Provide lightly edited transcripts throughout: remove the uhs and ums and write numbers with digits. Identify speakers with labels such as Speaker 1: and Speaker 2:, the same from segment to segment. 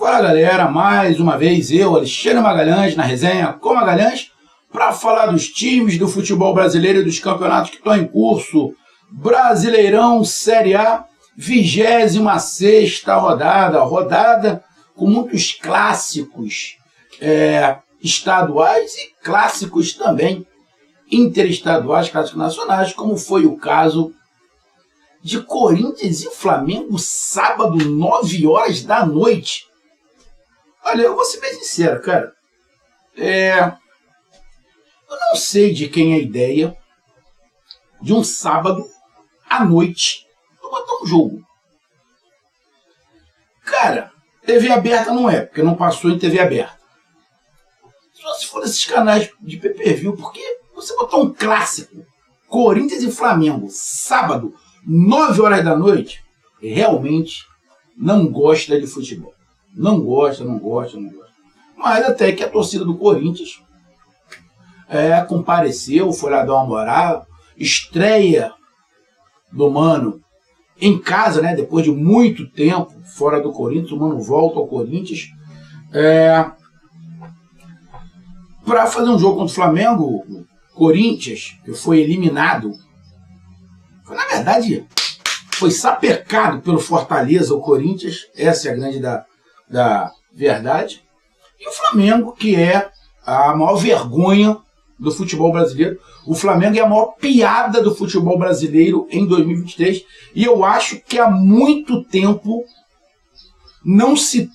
Speaker 1: Fala galera, mais uma vez eu, Alexandre Magalhães, na resenha com Magalhães, para falar dos times do futebol brasileiro e dos campeonatos que estão em curso. Brasileirão Série A, 26ª rodada com muitos clássicos estaduais e clássicos também interestaduais, clássicos nacionais, como foi o caso de Corinthians e Flamengo, sábado, 9 horas da noite. Olha, eu vou ser bem sincero, cara. Eu não sei de quem é a ideia de um sábado à noite eu botar um jogo. Cara, TV aberta não é, porque não passou em TV aberta. Só se for esses canais de pay-per-view, porque você botar um clássico, Corinthians e Flamengo, sábado, 9 horas da noite, realmente não gosta de futebol. Não gosta. Mas até que a torcida do Corinthians compareceu, foi lá dar uma moral. Estreia do Mano em casa, né? Depois de muito tempo fora do Corinthians, o Mano volta ao Corinthians para fazer um jogo contra o Flamengo. Corinthians, que foi eliminado, na verdade, foi sapecado pelo Fortaleza, o Corinthians. Essa é a grande da verdade. E o Flamengo, que é a maior vergonha do futebol brasileiro. O Flamengo é a maior piada do futebol brasileiro em 2023. E eu acho que há muito tempo não se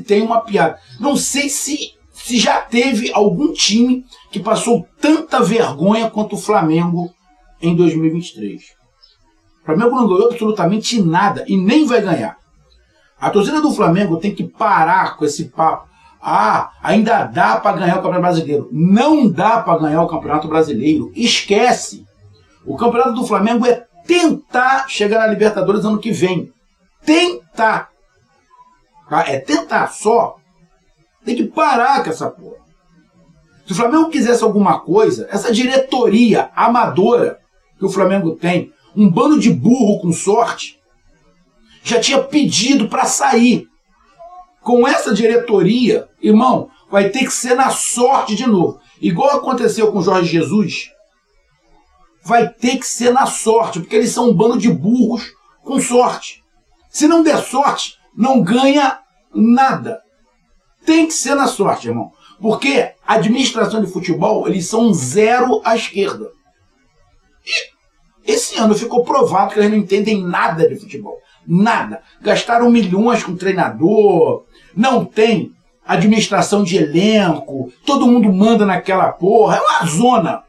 Speaker 1: tem uma piada. Não sei se já teve algum time que passou tanta vergonha quanto o Flamengo em 2023. O Flamengo não ganhou absolutamente nada e nem vai ganhar. A torcida do Flamengo tem que parar com esse papo. Ainda dá para ganhar o Campeonato Brasileiro. Não dá para ganhar o Campeonato Brasileiro. Esquece. O Campeonato do Flamengo é tentar chegar na Libertadores ano que vem. Tentar. É tentar só. Tem que parar com essa porra. Se o Flamengo quisesse alguma coisa, essa diretoria amadora que o Flamengo tem, um bando de burro com sorte, já tinha pedido para sair. Com essa diretoria, irmão, vai ter que ser na sorte de novo. Igual aconteceu com o Jorge Jesus, vai ter que ser na sorte, porque eles são um bando de burros com sorte. Se não der sorte, não ganha nada. Tem que ser na sorte, irmão. Porque a administração de futebol, eles são um zero à esquerda. E esse ano ficou provado que eles não entendem nada de futebol. Nada. Gastaram milhões com treinador, não tem administração de elenco, todo mundo manda naquela porra, é uma zona.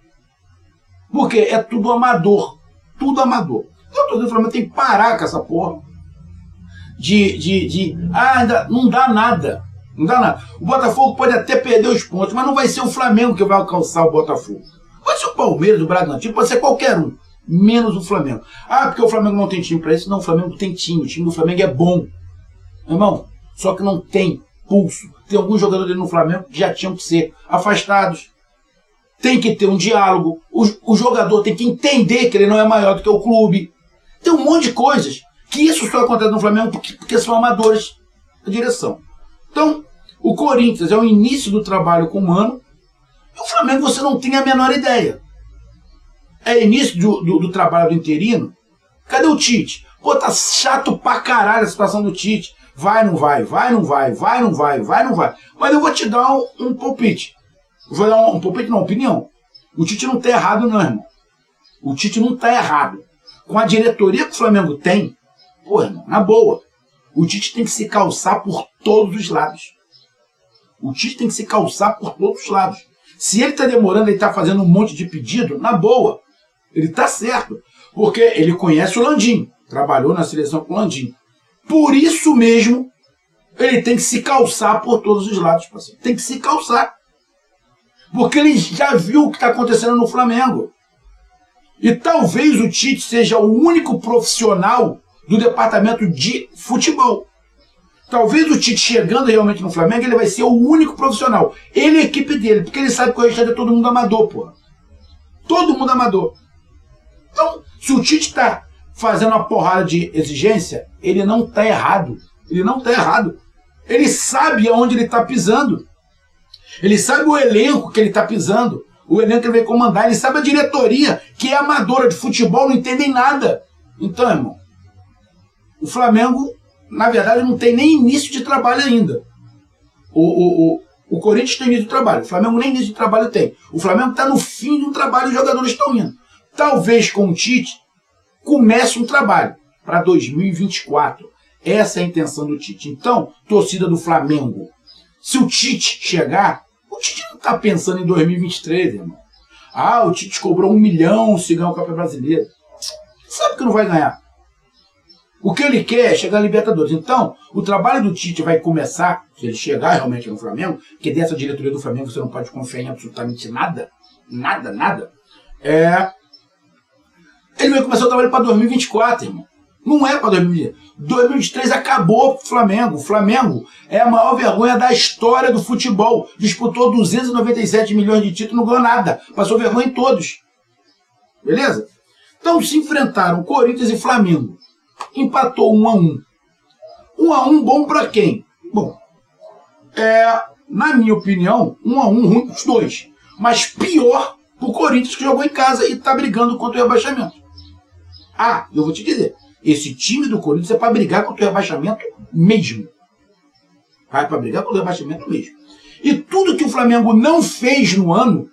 Speaker 1: Porque é tudo amador. Tudo amador. Então eu tô dizendo, o Flamengo tem que parar com essa porra. Ainda não dá nada. Não dá nada. O Botafogo pode até perder os pontos, mas não vai ser o Flamengo que vai alcançar o Botafogo. Pode ser o Palmeiras, o Bragantino, pode ser qualquer um. Menos o Flamengo. Porque o Flamengo não tem time para isso? Não, o Flamengo tem time. O time do Flamengo é bom. Irmão, só que não tem pulso. Tem alguns jogadores no Flamengo que já tinham que ser afastados. Tem que ter um diálogo. O jogador tem que entender que ele não é maior do que o clube. Tem um monte de coisas que isso só acontece no Flamengo porque são amadores da direção. Então, o Corinthians é o início do trabalho com o Mano. E o Flamengo você não tem a menor ideia. É início do trabalho do interino. Cadê o Tite? Pô, tá chato pra caralho a situação do Tite. Vai, não vai, vai, não vai, vai, não vai, vai, não vai. Mas eu vou te dar um palpite. Eu vou dar um palpite, não, opinião. O Tite não tá errado, não, irmão. O Tite não tá errado. Com a diretoria que o Flamengo tem, pô, irmão, na boa, o Tite tem que se calçar por todos os lados. O Tite tem que se calçar por todos os lados. Se ele tá demorando, ele tá fazendo um monte de pedido, na boa. Ele tá certo. Porque ele conhece o Landim. Trabalhou na seleção com o Landim. Por isso mesmo, ele tem que se calçar por todos os lados, parceiro. Tem que se calçar. Porque ele já viu o que está acontecendo no Flamengo. E talvez o Tite seja o único profissional do departamento de futebol. Talvez o Tite chegando realmente no Flamengo, ele vai ser o único profissional. Ele e a equipe dele, porque ele sabe que o restante é todo mundo amador, pô. Todo mundo amador. Então, se o Tite está fazendo uma porrada de exigência, ele não está errado. Ele não está errado. Ele sabe aonde ele está pisando. Ele sabe o elenco que ele está pisando. O elenco que ele vai comandar. Ele sabe a diretoria, que é amadora de futebol, não entendem nada. Então, irmão, o Flamengo, na verdade, não tem nem início de trabalho ainda. O Corinthians tem início de trabalho. O Flamengo nem início de trabalho tem. O Flamengo está no fim de um trabalho e os jogadores estão indo. Talvez com o Tite comece um trabalho para 2024. Essa é a intenção do Tite. Então, torcida do Flamengo, se o Tite chegar, o Tite não está pensando em 2023, irmão. Ah, o Tite cobrou 1 milhão se ganhar o Campeonato Brasileiro. Sabe que não vai ganhar. O que ele quer é chegar à Libertadores. Então, o trabalho do Tite vai começar, se ele chegar realmente no Flamengo, porque dessa diretoria do Flamengo você não pode confiar em absolutamente nada, nada, ele vai começar o trabalho para 2024, irmão. Não é para 2023. 2023 acabou pro Flamengo. O Flamengo é a maior vergonha da história do futebol. Disputou 297 milhões de títulos, não ganhou nada. Passou vergonha em todos. Beleza? Então se enfrentaram Corinthians e Flamengo. Empatou 1-1. 1-1 bom para quem? Bom, na minha opinião, 1-1 ruim para os dois. Mas pior pro Corinthians, que jogou em casa e está brigando contra o rebaixamento. Ah, eu vou te dizer. Esse time do Corinthians é para brigar contra o rebaixamento mesmo. Vai para brigar contra o rebaixamento mesmo. E tudo que o Flamengo não fez no ano,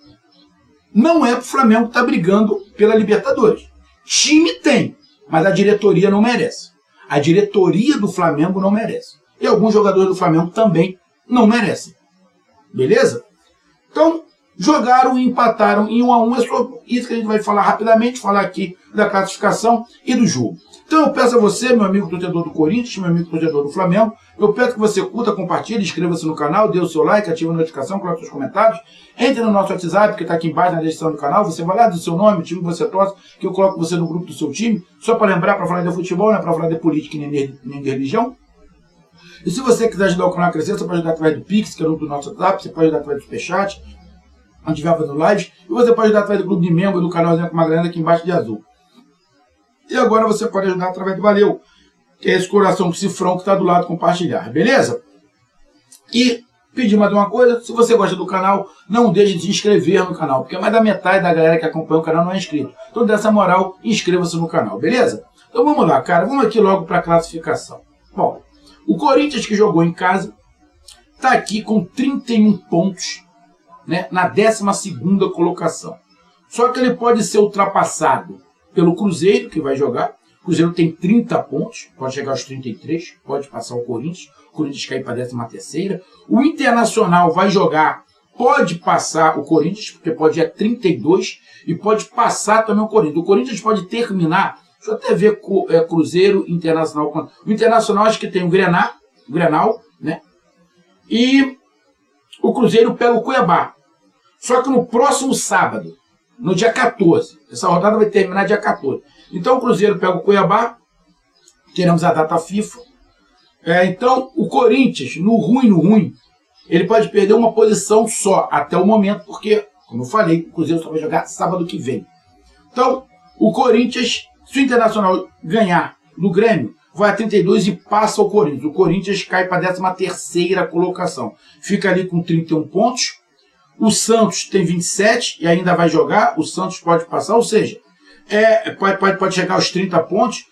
Speaker 1: não é para o Flamengo estar brigando pela Libertadores. Time tem, mas a diretoria não merece. A diretoria do Flamengo não merece. E alguns jogadores do Flamengo também não merecem. Beleza? Então, jogaram e empataram em 1-1. É só isso que a gente vai falar rapidamente, falar aqui da classificação e do jogo. Então eu peço a você, meu amigo torcedor do Corinthians, meu amigo torcedor do Flamengo, eu peço que você curta, compartilhe, inscreva-se no canal, dê o seu like, ative a notificação, coloque seus comentários, entre no nosso WhatsApp, que está aqui embaixo na descrição do canal, você vai lá do seu nome, o time que você torce, que eu coloco você no grupo do seu time, só para lembrar, para falar de futebol, não é para falar de política nem de religião. E se você quiser ajudar o canal a crescer, você pode ajudar através do Pix, que é o grupo do nosso WhatsApp, você pode ajudar através do Superchat, onde estiver fazendo lives, e você pode ajudar através do clube de membro do canalzinho com uma grana aqui embaixo de azul. E agora você pode ajudar através do Valeu, que é esse coração com cifrão que está do lado compartilhar, beleza? E pedir mais uma coisa, se você gosta do canal, não deixe de se inscrever no canal, porque mais da metade da galera que acompanha o canal não é inscrito. Então dessa moral, inscreva-se no canal, beleza? Então vamos lá, cara, vamos aqui logo para a classificação. Bom, o Corinthians, que jogou em casa, está aqui com 31 pontos, né, na 12ª colocação. Só que ele pode ser ultrapassado pelo Cruzeiro, que vai jogar. O Cruzeiro tem 30 pontos, pode chegar aos 33, pode passar o Corinthians cair para a 13ª. O Internacional vai jogar, pode passar o Corinthians, porque pode ir a 32, e pode passar também o Corinthians. O Corinthians pode terminar, deixa eu até ver Cruzeiro, Internacional. O Internacional acho que tem o Grenal, né? E o Cruzeiro pega o Cuiabá. Só que no próximo sábado, no dia 14. Essa rodada vai terminar dia 14. Então o Cruzeiro pega o Cuiabá. Teremos a data FIFA. Então o Corinthians, no ruim, ele pode perder uma posição só até o momento, porque, como eu falei, o Cruzeiro só vai jogar sábado que vem. Então o Corinthians, se o Internacional ganhar no Grêmio, vai a 32 e passa o Corinthians. O Corinthians cai para a 13ª colocação. Fica ali com 31 pontos. O Santos tem 27 e ainda vai jogar. O Santos pode passar, ou seja, pode chegar aos 30 pontos.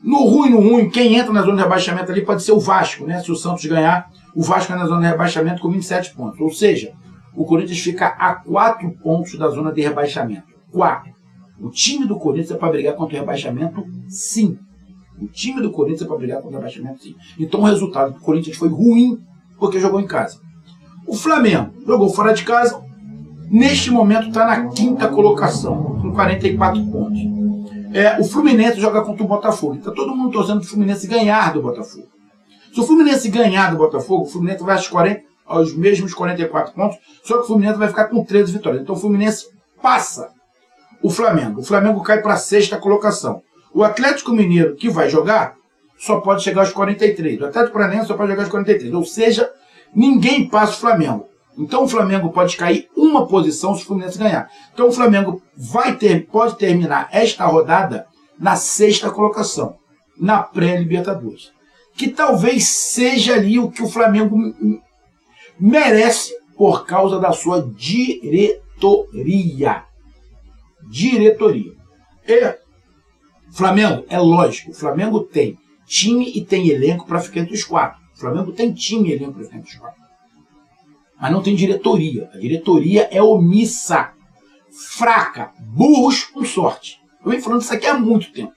Speaker 1: No ruim, quem entra na zona de rebaixamento ali pode ser o Vasco, né? Se o Santos ganhar, o Vasco é na zona de rebaixamento com 27 pontos. Ou seja, o Corinthians fica a 4 pontos da zona de rebaixamento. 4. O time do Corinthians é para brigar contra o rebaixamento, sim. O time do Corinthians é para brigar contra o rebaixamento, sim. Então o resultado do Corinthians foi ruim porque jogou em casa. O Flamengo jogou fora de casa, neste momento está na 5ª colocação, com 44 pontos. O Fluminense joga contra o Botafogo. Está todo mundo torcendo para o Fluminense ganhar do Botafogo. Se o Fluminense ganhar do Botafogo, o Fluminense vai aos mesmos 44 pontos, só que o Fluminense vai ficar com 13 vitórias. Então o Fluminense passa o Flamengo. O Flamengo cai para a 6ª colocação. O Atlético Mineiro, que vai jogar, só pode chegar aos 43. O Atlético Paranaense só pode jogar aos 43. Ou seja, ninguém passa o Flamengo. Então o Flamengo pode cair uma posição se o Fluminense ganhar. Então o Flamengo pode terminar esta rodada na 6ª colocação, na pré-Libertadores. que talvez seja ali o que o Flamengo merece por causa da sua diretoria. E Flamengo, é lógico, o Flamengo tem time e tem elenco para ficar entre os 4. O Flamengo tem time e elenco para ficar entre os 4. Mas não tem diretoria. A diretoria é omissa, fraca, burros com sorte. Eu venho falando isso aqui há muito tempo.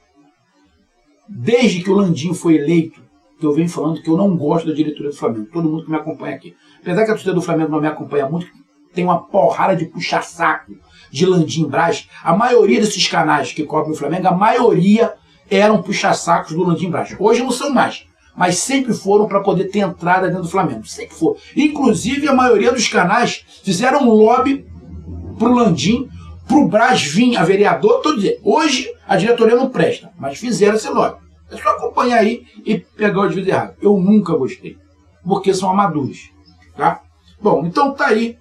Speaker 1: Desde que o Landim foi eleito, que eu venho falando que eu não gosto da diretoria do Flamengo. Todo mundo que me acompanha aqui. Apesar que a torcida do Flamengo não me acompanha muito, tem uma porrada de puxa-saco de Landim Braz. A maioria desses canais que cobrem o Flamengo, a maioria eram puxa-sacos do Landim Braz. Hoje não são mais, mas sempre foram para poder ter entrada dentro do Flamengo. Sempre foram. Inclusive, a maioria dos canais fizeram um lobby pro Landim, pro Braz vir a vereador, todo dia. Hoje a diretoria não presta, mas fizeram esse lobby. É só acompanhar aí e pegar o desvio errado. Eu nunca gostei, porque são amadores. Tá? Bom, então tá aí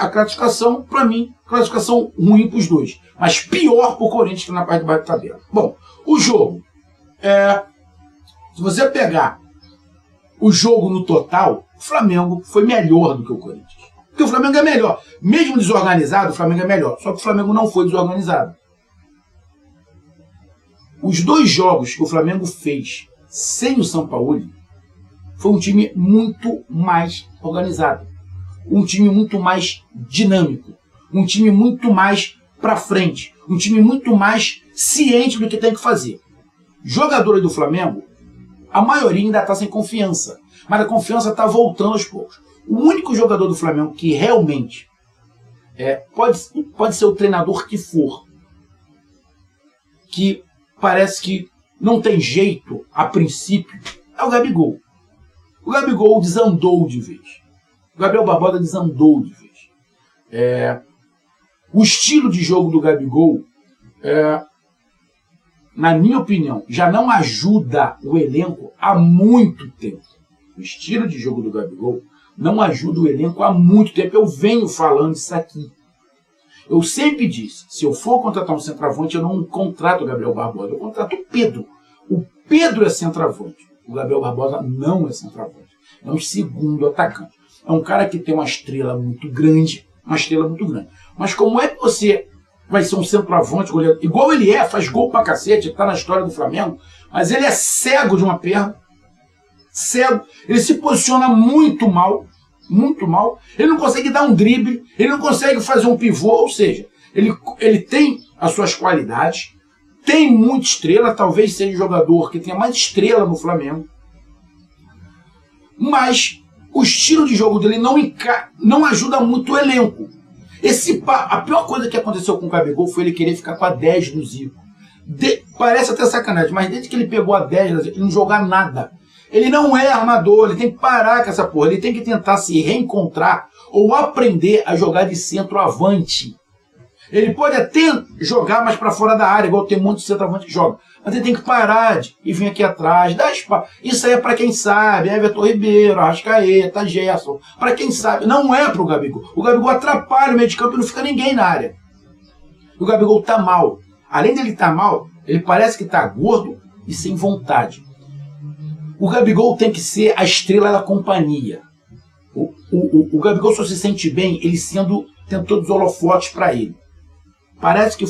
Speaker 1: a classificação, para mim, classificação ruim para os dois. Mas pior para o Corinthians que na parte de baixo da tabela. Bom, o jogo. Se você pegar o jogo no total, o Flamengo foi melhor do que o Corinthians. Porque o Flamengo é melhor. Mesmo desorganizado, o Flamengo é melhor. Só que o Flamengo não foi desorganizado. Os 2 jogos que o Flamengo fez sem o Sampaoli foi um time muito mais organizado. Um time muito mais dinâmico. Um time muito mais para frente. Um time muito mais ciente do que tem que fazer. Jogadores do Flamengo, a maioria ainda está sem confiança. Mas a confiança está voltando aos poucos. O único jogador do Flamengo que realmente pode ser o treinador que for, que parece que não tem jeito a princípio, é o Gabigol. O Gabigol desandou de vez. O Gabriel Barbosa desandou de vez. O estilo de jogo do Gabigol, na minha opinião, já não ajuda o elenco há muito tempo. O estilo de jogo do Gabigol não ajuda o elenco há muito tempo. Eu venho falando isso aqui. Eu sempre disse, se eu for contratar um centroavante, eu não contrato o Gabriel Barbosa, eu contrato o Pedro. O Pedro é centroavante. O Gabriel Barbosa não é centroavante. É um segundo atacante. É um cara que tem uma estrela muito grande. Mas como é que você vai ser um centroavante, goleiro? Igual ele faz gol pra cacete, tá na história do Flamengo, mas ele é cego de uma perna. Cego. Ele se posiciona muito mal. Ele não consegue dar um drible, ele não consegue fazer um pivô, ou seja, ele tem as suas qualidades, tem muita estrela, talvez seja o jogador que tenha mais estrela no Flamengo, mas o estilo de jogo dele não ajuda muito o elenco. A pior coisa que aconteceu com o Gabigol foi ele querer ficar com a 10 do Zico. Parece até sacanagem, mas desde que ele pegou a 10, ele não joga nada. Ele não é armador, ele tem que parar com essa porra, ele tem que tentar se reencontrar ou aprender a jogar de centroavante. Ele pode até jogar mais para fora da área, igual tem muitos centroavantes que jogam, mas ele tem que parar e vir aqui atrás, dar espaço. Isso aí é para quem sabe, Everton Ribeiro, Arrascaeta, Gerson, para quem sabe, não é para o Gabigol. O Gabigol atrapalha o meio de campo e não fica ninguém na área. O Gabigol tá mal. Além dele estar mal, ele parece que tá gordo e sem vontade. O Gabigol tem que ser a estrela da companhia. O Gabigol só se sente bem ele tendo todos os holofotes para ele. Parece que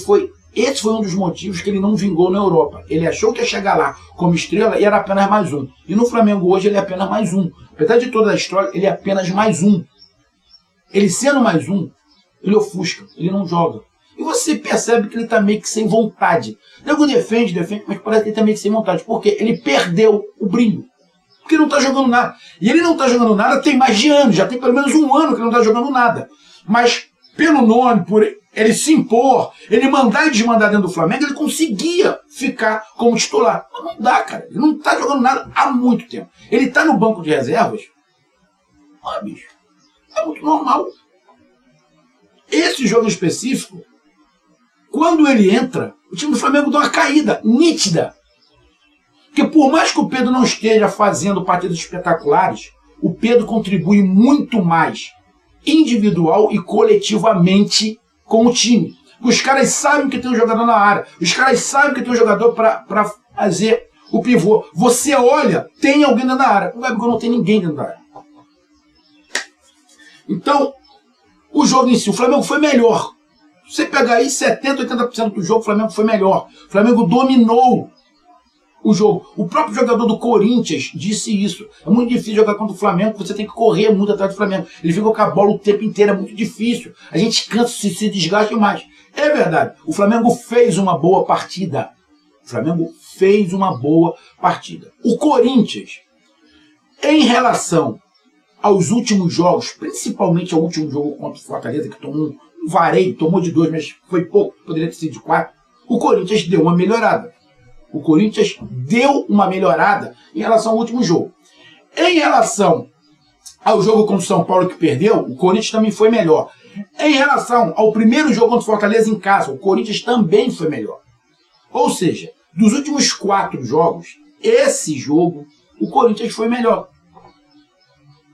Speaker 1: esse foi um dos motivos que ele não vingou na Europa. Ele achou que ia chegar lá como estrela e era apenas mais um. E no Flamengo hoje ele é apenas mais um. Apesar de toda a história, ele é apenas mais um. Ele sendo mais um, ele ofusca, ele não joga. E você percebe que ele está meio que sem vontade. O nego defende, mas parece que ele está meio que sem vontade. Porque ele perdeu o brilho. Porque ele não está jogando nada. E ele não está jogando nada tem mais de ano. Já tem pelo menos um ano que ele não está jogando nada. Mas pelo nome, por ele se impor, ele mandar e desmandar dentro do Flamengo, ele conseguia ficar como titular. Mas não dá, cara. Ele não está jogando nada há muito tempo. Ele está no banco de reservas. Olha, bicho. É muito normal. Esse jogo específico, quando ele entra, o time do Flamengo dá uma caída nítida. Porque por mais que o Pedro não esteja fazendo partidas espetaculares, o Pedro contribui muito mais individual e coletivamente com o time. Os caras sabem que tem um jogador na área. Os caras sabem que tem um jogador para fazer o pivô. Você olha, tem alguém dentro da área. O Gabigol não tem ninguém dentro da área. Então, o jogo em si, o Flamengo foi melhor. Se você pegar aí 70%, 80% do jogo, o Flamengo foi melhor. O Flamengo dominou o jogo. O próprio jogador do Corinthians disse isso. É muito difícil jogar contra o Flamengo, você tem que correr muito atrás do Flamengo. Ele fica com a bola o tempo inteiro, é muito difícil. A gente cansa, se desgasta mais. É verdade, o Flamengo fez uma boa partida. O Flamengo fez uma boa partida. O Corinthians, em relação aos últimos jogos, principalmente ao último jogo contra o Fortaleza, que tomou um vareio, tomou de 2, mas foi pouco, poderia ter sido de 4, o Corinthians deu uma melhorada. O Corinthians deu uma melhorada em relação ao último jogo. Em relação ao jogo contra o São Paulo que perdeu, o Corinthians também foi melhor. Em relação ao primeiro jogo contra o Fortaleza em casa, o Corinthians também foi melhor. Ou seja, dos últimos 4 jogos, esse jogo, o Corinthians foi melhor.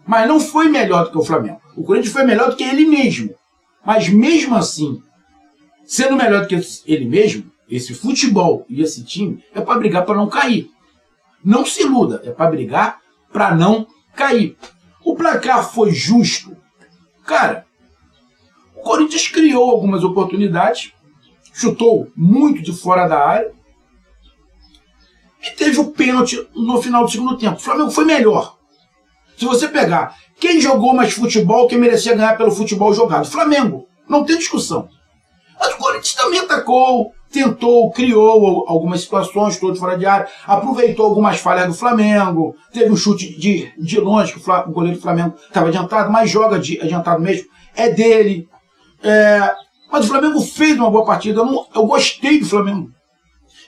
Speaker 1: Mas não foi melhor do que o Flamengo. O Corinthians foi melhor do que ele mesmo. Mas mesmo assim, sendo melhor do que ele mesmo, esse futebol e esse time é para brigar para não cair. Não se iluda, é para brigar para não cair. O placar foi justo. Cara, o Corinthians criou algumas oportunidades, chutou muito de fora da área e teve o pênalti no final do segundo tempo. O Flamengo foi melhor. Se você pegar quem jogou mais futebol, quem merecia ganhar pelo futebol jogado, Flamengo, não tem discussão. Mas o Corinthians também atacou, tentou, criou algumas situações, todos fora de área, aproveitou algumas falhas do Flamengo, teve um chute de longe, que o goleiro do Flamengo estava adiantado, mas joga adiantado mesmo, é dele. Mas o Flamengo fez uma boa partida, eu gostei do Flamengo.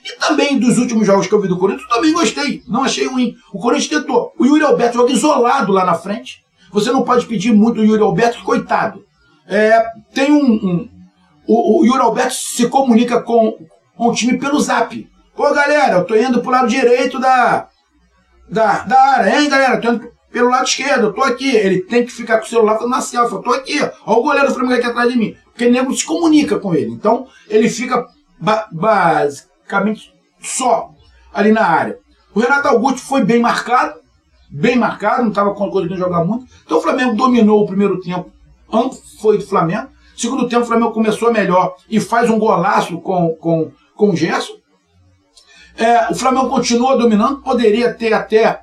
Speaker 1: E também dos últimos jogos que eu vi do Corinthians, eu também gostei, não achei ruim. O Corinthians tentou. O Yuri Alberto joga isolado lá na frente. Você não pode pedir muito do Yuri Alberto, que coitado. Tem o Yuri Alberto se comunica com o time pelo zap. Pô, galera, eu tô indo pro lado direito da área, hein, galera? Tô indo pelo lado esquerdo, eu tô aqui. Ele tem que ficar com o celular falando na selfie, eu tô aqui. Ó o goleiro do Flamengo aqui atrás de mim. Porque o nego se comunica com ele. Então, ele fica basicamente só ali na área. O Renato Augusto foi bem marcado, não estava conseguindo jogar muito. Então o Flamengo dominou o primeiro tempo, foi do Flamengo. Segundo tempo o Flamengo começou melhor e faz um golaço com o Gerson. O Flamengo continua dominando, poderia ter até,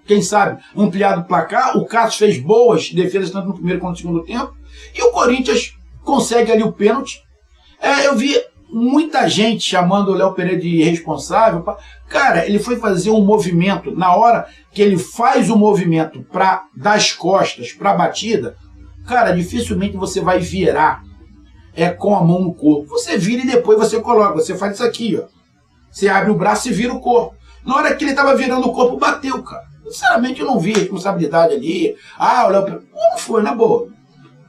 Speaker 1: quem sabe, ampliado o placar. O Cássio fez boas defesas tanto no primeiro quanto no segundo tempo. E o Corinthians consegue ali o pênalti. Eu vi muita gente chamando o Léo Pereira de irresponsável. Cara, ele foi fazer um movimento. Na hora que ele faz o movimento para dar as costas para a batida, cara, dificilmente você vai virar com a mão no corpo. Você vira e depois você coloca. Você faz isso aqui, ó. Você abre o braço e vira o corpo. Na hora que ele estava virando o corpo, bateu, cara. Sinceramente, eu não vi responsabilidade ali. O Léo Pereira... Não foi, na boa.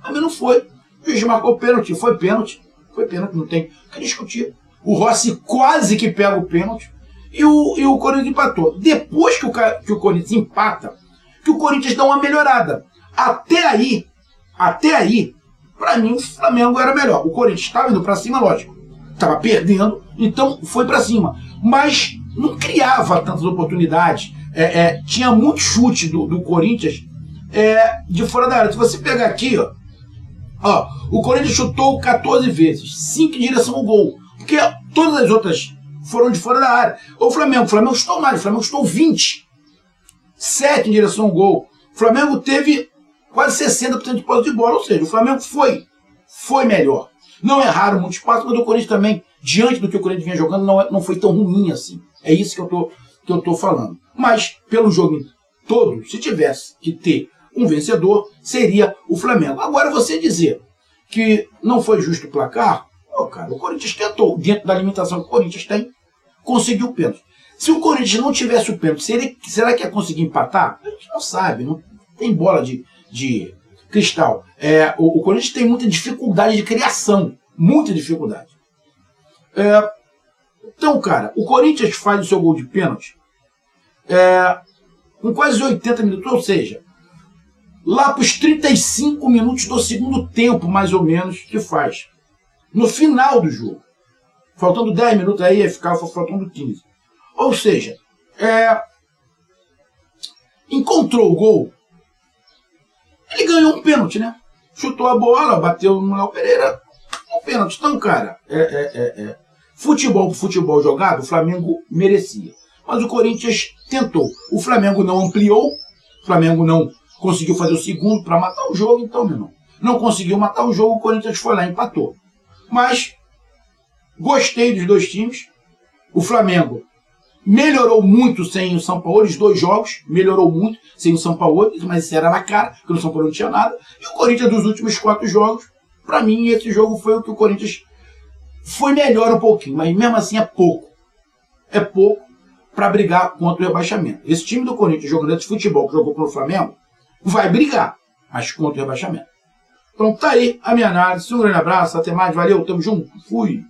Speaker 1: A mim não foi. O juiz marcou pênalti. Foi pênalti. Foi pênalti, não tem o que discutir. O Rossi quase que pega o pênalti e o Corinthians empatou. Depois que o Corinthians empata, que o Corinthians dá uma melhorada. Até aí, pra mim, o Flamengo era melhor. O Corinthians estava indo pra cima, lógico. Estava perdendo, então foi pra cima. Mas não criava tantas oportunidades. Tinha muito chute do Corinthians de fora da área. Se você pegar aqui, ó, o Corinthians chutou 14 vezes, 5 em direção ao gol, porque todas as outras foram de fora da área. O Flamengo chutou mais, o Flamengo chutou 20, 7 em direção ao gol. O Flamengo teve quase 60% de posse de bola, ou seja, o Flamengo foi melhor. Não erraram muito espaço, mas o Corinthians também, diante do que o Corinthians vinha jogando, não foi tão ruim assim. É isso que eu tô falando. Mas, pelo jogo todo, se tivesse que ter um vencedor, seria o Flamengo. Agora, você dizer que não foi justo o placar, cara, o Corinthians tentou, dentro da limitação que o Corinthians tem, conseguiu o pênalti. Se o Corinthians não tivesse o pênalti, será que ia conseguir empatar? A gente não sabe, não tem bola de cristal. O Corinthians tem muita dificuldade de criação, muita dificuldade. Então, cara, o Corinthians faz o seu gol de pênalti com quase 80 minutos, ou seja, lá para os 35 minutos do segundo tempo, mais ou menos, que faz. No final do jogo. Faltando 10 minutos aí, ficava faltando 15. Ou seja, encontrou o gol, ele ganhou um pênalti, né? Chutou a bola, bateu no Léo Pereira, um pênalti. Então, cara, futebol jogado, o Flamengo merecia. Mas o Corinthians tentou. O Flamengo não ampliou, o Flamengo não conseguiu fazer o segundo para matar o jogo, então, meu irmão, não conseguiu matar o jogo, o Corinthians foi lá e empatou. Mas gostei dos dois times. O Flamengo melhorou muito sem o Sampaoli, os dois jogos, melhorou muito sem o Sampaoli, mas isso era na cara, porque no Sampaoli não tinha nada. E o Corinthians dos últimos 4 jogos, para mim, esse jogo foi o que o Corinthians foi melhor um pouquinho, mas mesmo assim é pouco. É pouco para brigar contra o rebaixamento. Esse time do Corinthians jogando esse futebol que jogou pelo Flamengo, vai brigar, mas contra o rebaixamento. Então tá aí a minha análise. Um grande abraço, até mais, valeu, tamo junto, fui.